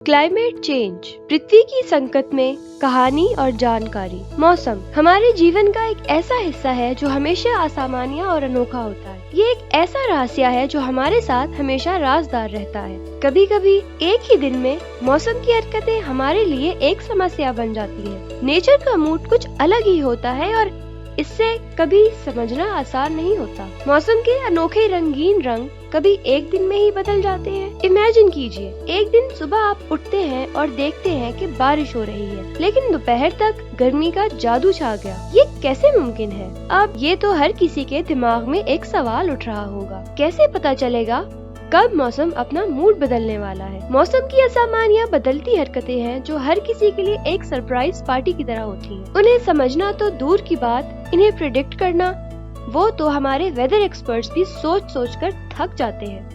Climate change, पृथ्वी की संकट में कहानी और जानकारी। मौसम हमारे जीवन का एक ऐसा हिस्सा है जो हमेशा असामान्य और अनोखा होता है। ये एक ऐसा रहस्य है जो हमारे साथ हमेशा राजदार रहता है। कभी कभी एक ही दिन में मौसम की हरकतें हमारे लिए एक समस्या बन जाती है। नेचर का मूड कुछ अलग ही होता है और इससे कभी समझना आसान नहीं होता। मौसम के अनोखे रंगीन रंग कभी एक दिन में ही बदल जाते हैं। इमेजिन कीजिए, एक दिन सुबह आप उठते हैं और देखते हैं कि बारिश हो रही है, लेकिन दोपहर तक गर्मी का जादू छा गया। ये कैसे मुमकिन है? अब ये तो हर किसी के दिमाग में एक सवाल उठ रहा होगा, कैसे पता चलेगा कब मौसम अपना मूड बदलने वाला है? मौसम की असामान्य बदलती हरकतें हैं जो हर किसी के लिए एक सरप्राइज पार्टी की तरह होती हैं। उन्हें समझना तो दूर की बात, इन्हें प्रिडिक्ट करना, वो तो हमारे वेदर एक्सपर्ट्स भी सोच सोच कर थक जाते हैं।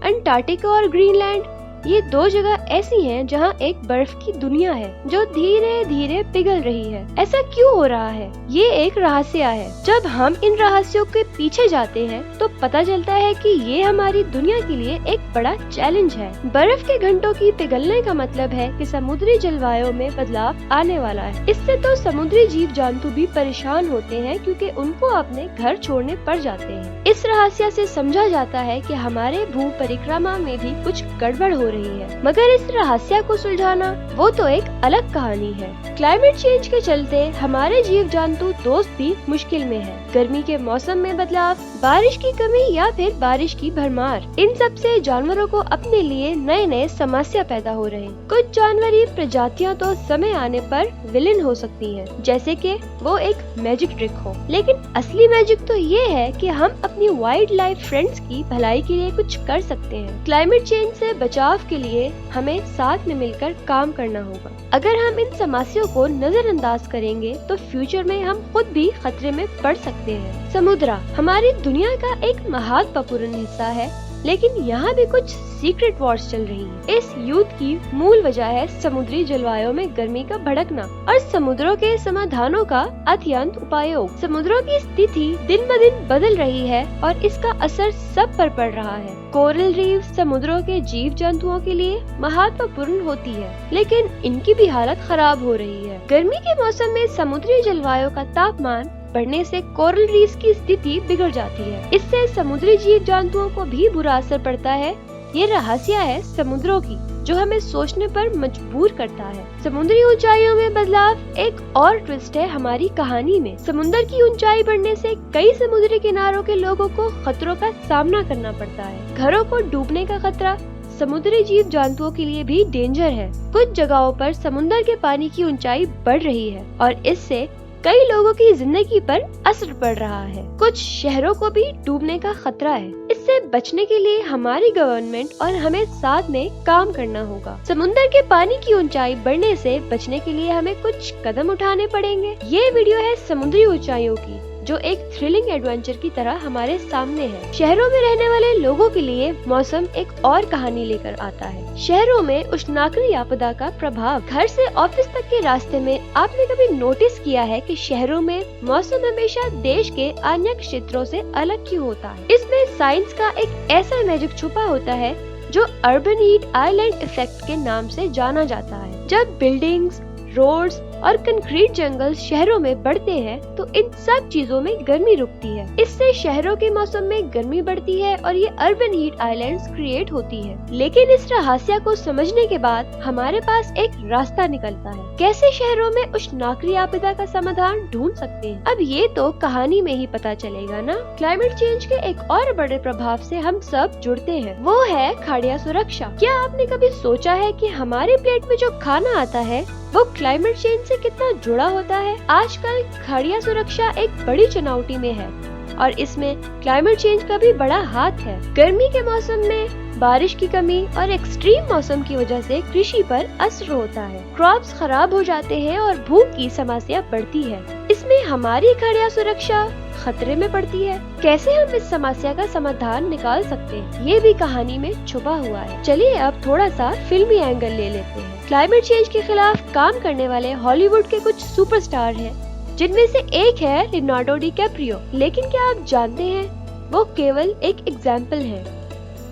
अंटार्कटिका और ग्रीनलैंड, ये दो जगह ऐसी हैं जहां एक बर्फ की दुनिया है जो धीरे धीरे पिघल रही है। ऐसा क्यों हो रहा है? ये एक रहस्य है। जब हम इन रहस्यों के पीछे जाते हैं तो पता चलता है कि ये हमारी दुनिया के लिए एक बड़ा चैलेंज है। बर्फ के घंटों की पिघलने का मतलब है कि समुद्री जलवायु में बदलाव आने वाला है। इससे तो समुद्री जीव जंतु भी परेशान होते हैं क्योंकि उनको अपने घर छोड़ने पड़ जाते हैं। इस रहस्य से समझा जाता है कि हमारे भू परिक्रमा में भी कुछ गड़बड़ हो रही है, मगर इस रहस्य को सुलझाना वो तो एक अलग कहानी है। क्लाइमेट चेंज के चलते हमारे जीव जंतु दोस्त भी मुश्किल में है। गर्मी के मौसम में बदलाव, बारिश की कमी या फिर बारिश की भरमार, इन सब से जानवरों को अपने लिए नए नए समस्या पैदा हो रहे हैं। कुछ जानवरी प्रजातियां तो समय आने पर विलेन हो सकती हैं, जैसे कि वो एक मैजिक ट्रिक हो। लेकिन असली मैजिक तो ये है कि हम अपनी वाइल्ड लाइफ फ्रेंड्स की भलाई के लिए कुछ कर सकते हैं। क्लाइमेट चेंज से बचाव के लिए हमें साथ में मिलकर काम करना होगा। अगर हम इन समस्याओं को नजरअंदाज करेंगे तो फ्यूचर में हम खुद भी खतरे में पड़ सकते हैं। समुद्र हमारी दुनिया का एक महत्वपूर्ण हिस्सा है, लेकिन यहाँ भी कुछ सीक्रेट वॉर्स चल रही है। इस युद्ध की मूल वजह है समुद्री जलवायु में गर्मी का भड़कना और समुद्रों के समाधानों का अत्यंत उपयोग। समुद्रों की स्थिति दिन ब दिन बदल रही है और इसका असर सब पर पड़ रहा है। कोरल रीफ समुद्रों के जीव जंतुओं के लिए महत्वपूर्ण होती है, लेकिन इनकी भी हालत खराब हो रही है। गर्मी के मौसम में समुद्री जलवायु का तापमान बढ़ने से कोरल रीफ की स्थिति बिगड़ जाती है। इससे समुद्री जीव जंतुओं को भी बुरा असर पड़ता है। ये रहस्य है समुद्रों की जो हमें सोचने पर मजबूर करता है। समुद्री ऊंचाइयों में बदलाव एक और ट्विस्ट है हमारी कहानी में। समुद्र की ऊंचाई बढ़ने से कई समुद्री किनारों के लोगों को खतरों का सामना करना पड़ता है। घरों को डूबने का खतरा समुद्री जीव जंतुओं के लिए भी डेंजर है। कुछ जगहों पर समुद्र के पानी की ऊंचाई बढ़ रही है और इससे कई लोगों की जिंदगी पर असर पड़ रहा है। कुछ शहरों को भी डूबने का खतरा है। इससे बचने के लिए हमारी गवर्नमेंट और हमें साथ में काम करना होगा। समुद्र के पानी की ऊंचाई बढ़ने से बचने के लिए हमें कुछ कदम उठाने पड़ेंगे। ये वीडियो है समुद्री ऊंचाइयों की, जो एक थ्रिलिंग एडवेंचर की तरह हमारे सामने है। शहरों में रहने वाले लोगों के लिए मौसम एक और कहानी लेकर आता है। शहरों में उष्णाकली आपदा का प्रभाव। घर से ऑफिस तक के रास्ते में आपने कभी नोटिस किया है कि शहरों में मौसम हमेशा देश के अन्य क्षेत्रों से अलग क्यों होता है? इसमें साइंस का एक ऐसा मैजिक छुपा होता है जो अर्बन हीट आइलैंड इफेक्ट के नाम से जाना जाता है। जब बिल्डिंग्स, रोड्स और कंक्रीट जंगल शहरों में बढ़ते हैं तो इन सब चीजों में गर्मी रुकती है। इससे शहरों के मौसम में गर्मी बढ़ती है और ये अर्बन हीट आइलैंड्स क्रिएट होती है। लेकिन इस रहस्य को समझने के बाद हमारे पास एक रास्ता निकलता है। कैसे शहरों में उष्णाकली आपदा का समाधान ढूंढ सकते हैं? अब ये तो कहानी में ही पता चलेगा ना। क्लाइमेट चेंज के एक और बड़े प्रभाव से हम सब जुड़ते हैं, वो है खाद्य सुरक्षा। क्या आपने कभी सोचा है कि हमारे प्लेट में जो खाना आता है वो क्लाइमेट चेंज से कितना जुड़ा होता है? आजकल खाद्य सुरक्षा एक बड़ी चुनौती में है और इसमें क्लाइमेट चेंज का भी बड़ा हाथ है। गर्मी के मौसम में बारिश की कमी और एक्सट्रीम मौसम की वजह से कृषि पर असर होता है। क्रॉप्स खराब हो जाते हैं और भूख की समस्या बढ़ती है। इसमें हमारी खाद्य सुरक्षा खतरे में पड़ती है। कैसे हम इस समस्या का समाधान निकाल सकते हैं, ये भी कहानी में छुपा हुआ है। चलिए अब थोड़ा सा फिल्मी एंगल ले लेते हैं। क्लाइमेट चेंज के खिलाफ काम करने वाले हॉलीवुड के कुछ सुपरस्टार हैं, जिनमें से एक है लियोनार्डो डिकैप्रियो। लेकिन क्या आप जानते हैं वो केवल एक एग्जाम्पल है।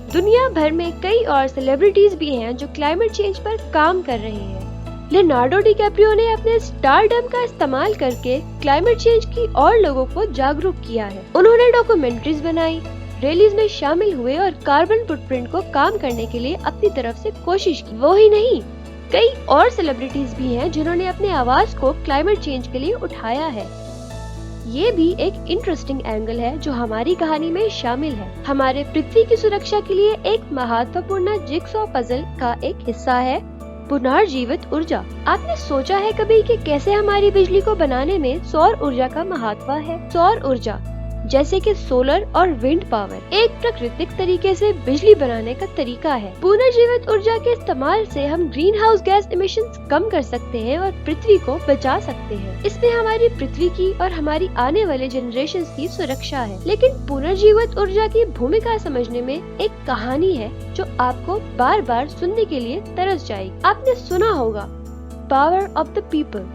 दुनिया भर में कई और सेलिब्रिटीज भी हैं जो क्लाइमेट चेंज पर काम कर रहे हैं। लियोनार्डो डिकैप्रियो ने अपने स्टारडम का इस्तेमाल करके क्लाइमेट चेंज की और लोगों को जागरूक किया है। उन्होंने डॉक्यूमेंट्रीज बनाई, रैलीज में शामिल हुए और कार्बन फुटप्रिंट को कम करने के लिए अपनी तरफ से कोशिश की। वो ही नहीं, कई और सेलिब्रिटीज भी हैं जिन्होंने अपने आवाज को क्लाइमेट चेंज के लिए उठाया है। ये भी एक इंटरेस्टिंग एंगल है जो हमारी कहानी में शामिल है। हमारे पृथ्वी की सुरक्षा के लिए एक महत्वपूर्ण जिगसॉ पजल का एक हिस्सा है पुनर्जीवित ऊर्जा। आपने सोचा है कभी कि कैसे हमारी बिजली को बनाने में सौर ऊर्जा का महत्व है? सौर ऊर्जा जैसे कि सोलर और विंड पावर एक प्राकृतिक तरीके से बिजली बनाने का तरीका है। पुनर्जीवित ऊर्जा के इस्तेमाल से हम ग्रीन हाउस गैस इमिशंस कम कर सकते हैं और पृथ्वी को बचा सकते हैं। इसमें हमारी पृथ्वी की और हमारी आने वाले जनरेशंस की सुरक्षा है। लेकिन पुनर्जीवित ऊर्जा की भूमिका समझने में एक कहानी है जो आपको बार बार सुनने के लिए तरस जाएगी। आपने सुना होगा पावर ऑफ द पीपल,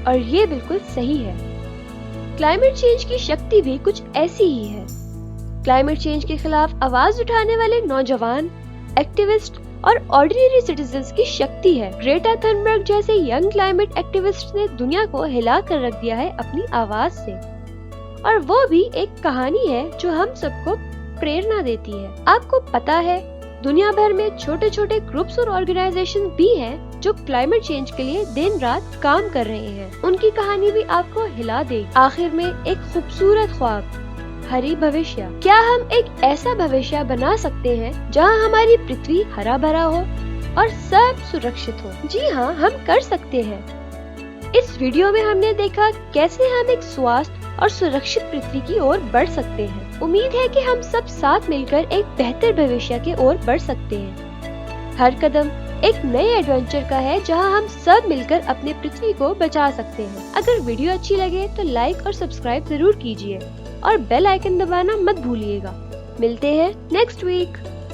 और ये बिल्कुल सही है। क्लाइमेट चेंज की शक्ति भी कुछ ऐसी ही है। क्लाइमेट चेंज के खिलाफ आवाज उठाने वाले नौजवान, एक्टिविस्ट और ऑर्डिनरी सिटीजन्स की शक्ति है। ग्रेटा थनबर्ग जैसे यंग क्लाइमेट एक्टिविस्ट ने दुनिया को हिला कर रख दिया है अपनी आवाज से, और वो भी एक कहानी है जो हम सबको प्रेरणा देती है। आपको पता है दुनिया भर में छोटे छोटे ग्रुप्स और ऑर्गेनाइजेशन भी हैं जो क्लाइमेट चेंज के लिए दिन रात काम कर रहे हैं। उनकी कहानी भी आपको हिला देगी। आखिर में एक खूबसूरत ख्वाब, हरी भविष्य। क्या हम एक ऐसा भविष्य बना सकते हैं जहां हमारी पृथ्वी हरा भरा हो और सब सुरक्षित हो? जी हाँ, हम कर सकते हैं। इस वीडियो में हमने देखा कैसे हम एक स्वस्थ और सुरक्षित पृथ्वी की ओर बढ़ सकते हैं। उम्मीद है कि हम सब साथ मिलकर एक बेहतर भविष्य की ओर बढ़ सकते हैं। हर कदम एक नए एडवेंचर का है जहां हम सब मिलकर अपने पृथ्वी को बचा सकते हैं। अगर वीडियो अच्छी लगे तो लाइक और सब्सक्राइब जरूर कीजिए और बेल आइकन दबाना मत भूलिएगा। मिलते हैं नेक्स्ट वीक।